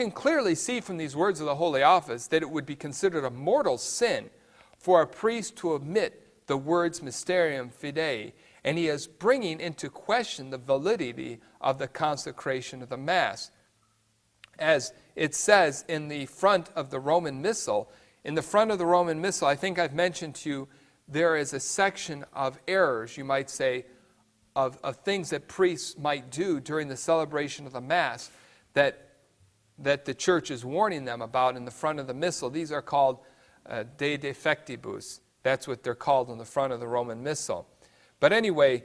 can clearly see from these words of the Holy Office that it would be considered a mortal sin for a priest to omit the words Mysterium Fidei, and he is bringing into question the validity of the consecration of the Mass. As it says in the front of the Roman Missal, in the front of the Roman Missal, I think I've mentioned to you, there is a section of errors, you might say, of things that priests might do during the celebration of the Mass that the Church is warning them about in the front of the Missal. These are called de defectibus. That's what they're called in the front of the Roman Missal. But anyway,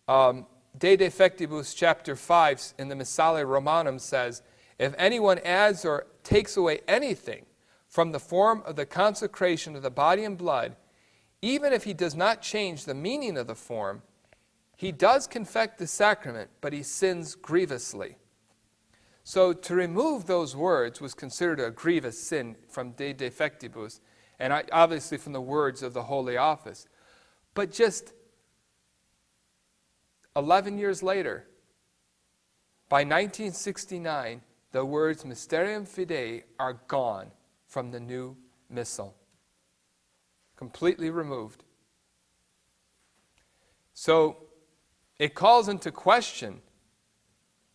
de defectibus chapter 5 in the Missale Romanum says, if anyone adds or takes away anything from the form of the consecration of the body and blood, even if he does not change the meaning of the form, he does confect the sacrament, but he sins grievously. So to remove those words was considered a grievous sin from de defectibus, and obviously from the words of the Holy Office. But just 11 years later, by 1969, the words Mysterium Fidei are gone from the new Missal. Completely removed. So it calls into question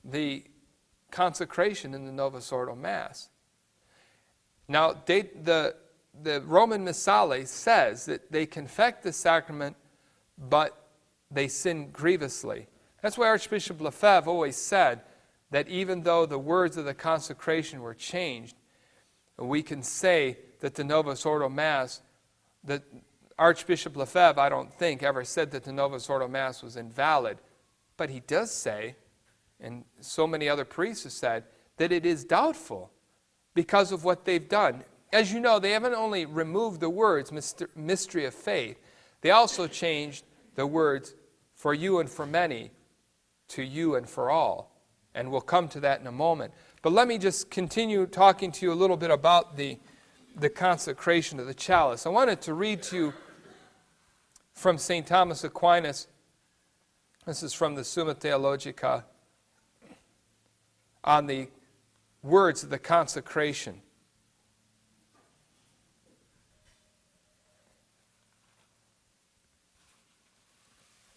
the consecration in the Novus Ordo Mass. Now, the Roman Missale says that they confect the sacrament, but they sin grievously. That's why Archbishop Lefebvre always said that even though the words of the consecration were changed, we can say that the Novus Ordo Mass, that Archbishop Lefebvre, I don't think, ever said that the Novus Ordo Mass was invalid. But he does say, and so many other priests have said, that it is doubtful because of what they've done. As you know, they haven't only removed the words mystery of faith, they also changed the words for you and for many to you and for all. And we'll come to that in a moment. But let me just continue talking to you a little bit about the consecration of the chalice. I wanted to read to you from St. Thomas Aquinas. This is from the Summa Theologica on the words of the consecration.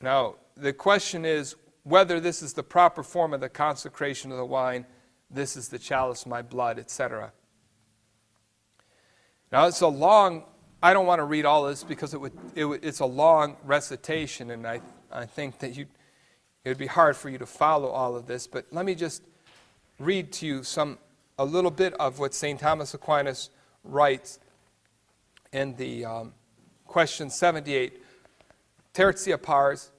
Now, the question is whether this is the proper form of the consecration of the wine, this is the chalice of my blood, etc. Now, it's a long, I don't want to read all this because it's a long recitation, and I think that it would be hard for you to follow all of this, but let me just read to you a little bit of what St. Thomas Aquinas writes in the question 78, Tertia Pars.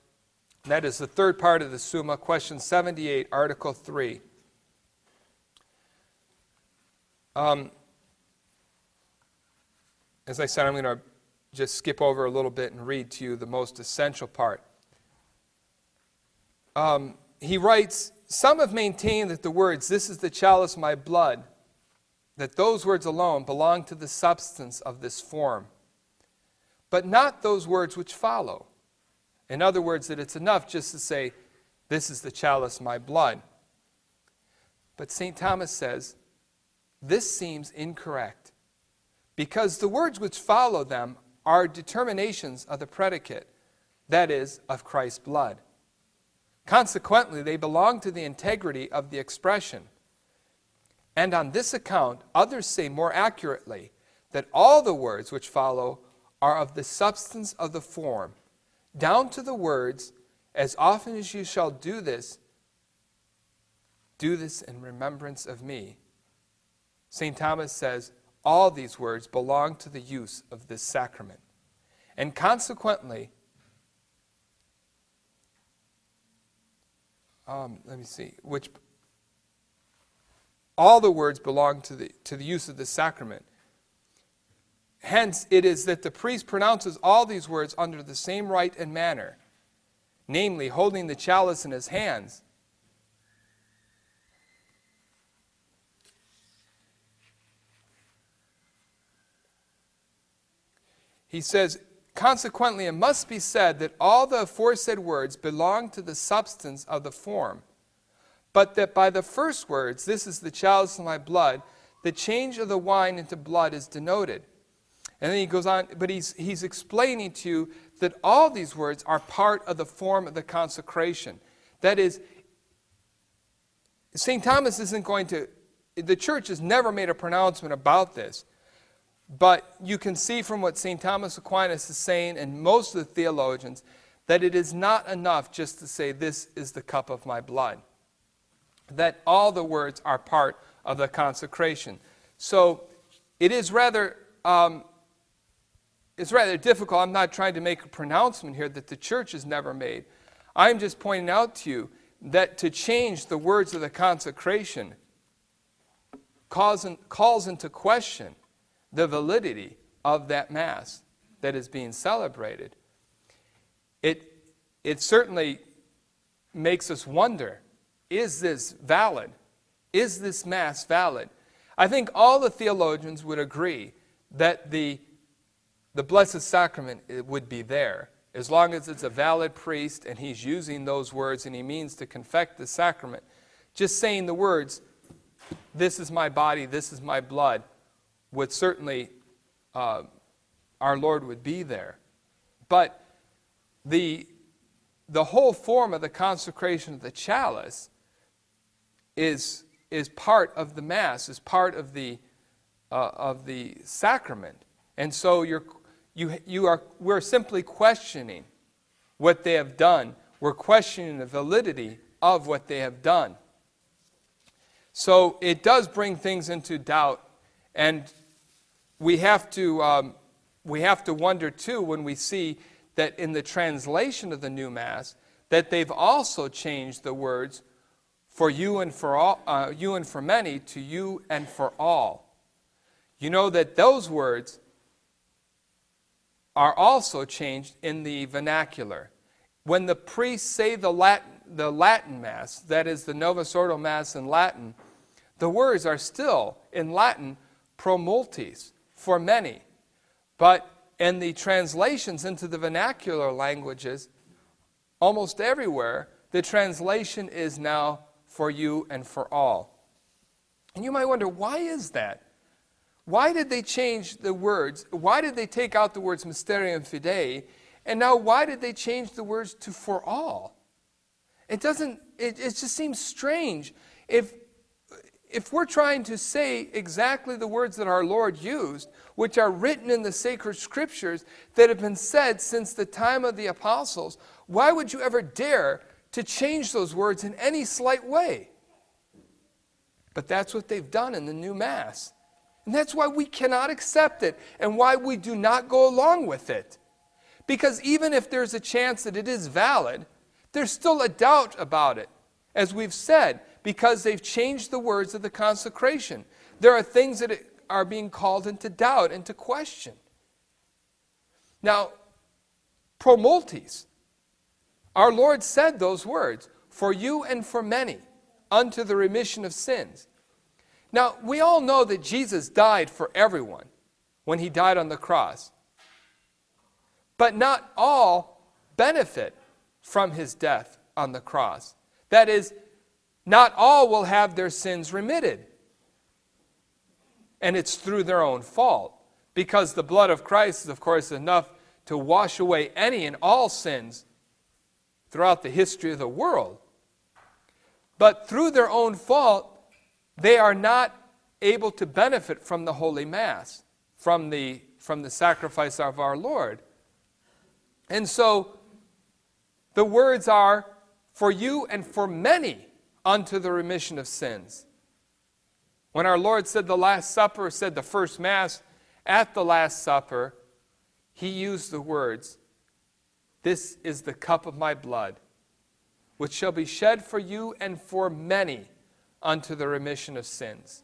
That is the third part of the Summa, question 78, article 3. As I said, I'm going to just skip over a little bit and read to you the most essential part. He writes, some have maintained that the words, this is the chalice of my blood, that those words alone belong to the substance of this form, but not those words which follow. In other words, that it's enough just to say, this is the chalice of my blood. But St. Thomas says, this seems incorrect, because the words which follow them are determinations of the predicate, that is, of Christ's blood. Consequently, they belong to the integrity of the expression. And on this account, others say more accurately that all the words which follow are of the substance of the form, down to the words, as often as you shall do this in remembrance of me. St. Thomas says, all these words belong to the use of this sacrament. And consequently, all the words belong to the use of this sacrament. Hence, it is that the priest pronounces all these words under the same rite and manner, namely, holding the chalice in his hands. He says, consequently, it must be said that all the aforesaid words belong to the substance of the form, but that by the first words, this is the chalice of my blood, the change of the wine into blood is denoted. And then he goes on, but he's explaining to you that all these words are part of the form of the consecration. That is, St. Thomas isn't going to, the church has never made a pronouncement about this, but you can see from what St. Thomas Aquinas is saying, and most of the theologians, that it is not enough just to say, this is the cup of my blood. That all the words are part of the consecration. So it is rather difficult. I'm not trying to make a pronouncement here that the church has never made. I'm just pointing out to you that to change the words of the consecration calls into question the validity of that Mass that is being celebrated. It certainly makes us wonder, is this valid? Is this Mass valid? I think all the theologians would agree that the Blessed Sacrament would be there, as long as it's a valid priest and he's using those words and he means to confect the sacrament. Just saying the words, this is my body, this is my blood, would certainly, our Lord would be there. But the whole form of the consecration of the chalice is part of the Mass, is part of the sacrament. And so we're simply questioning what they have done. We're questioning the validity of what they have done. So it does bring things into doubt, and we have to wonder too when we see that in the translation of the new Mass that they've also changed the words for you and for all, you and for many, to you and for all. You know that those words are also changed in the vernacular. When the priests say the Latin Mass, that is the Novus Ordo Mass in Latin, the words are still in Latin pro multis, for many. But in the translations into the vernacular languages, almost everywhere, the translation is now for you and for all. And you might wonder, why is that? Why did they change the words? Why did they take out the words Mysterium Fidei? And now why did they change the words to for all? It just seems strange. If we're trying to say exactly the words that our Lord used, which are written in the sacred scriptures that have been said since the time of the apostles, why would you ever dare to change those words in any slight way? But that's what they've done in the new Mass. And that's why we cannot accept it and why we do not go along with it. Because even if there's a chance that it is valid, there's still a doubt about it, as we've said, because they've changed the words of the consecration. There are things that are being called into doubt, into question. Now, pro multis, our Lord said those words, for you and for many, unto the remission of sins. Now, we all know that Jesus died for everyone when he died on the cross. But not all benefit from his death on the cross. That is, not all will have their sins remitted. And it's through their own fault. Because the blood of Christ is, of course, enough to wash away any and all sins throughout the history of the world. But through their own fault, they are not able to benefit from the Holy Mass, from the sacrifice of our Lord. And so the words are, for you and for many, unto the remission of sins. When our Lord said the Last Supper, said the first Mass, at the Last Supper, he used the words, this is the cup of my blood, which shall be shed for you and for many unto the remission of sins.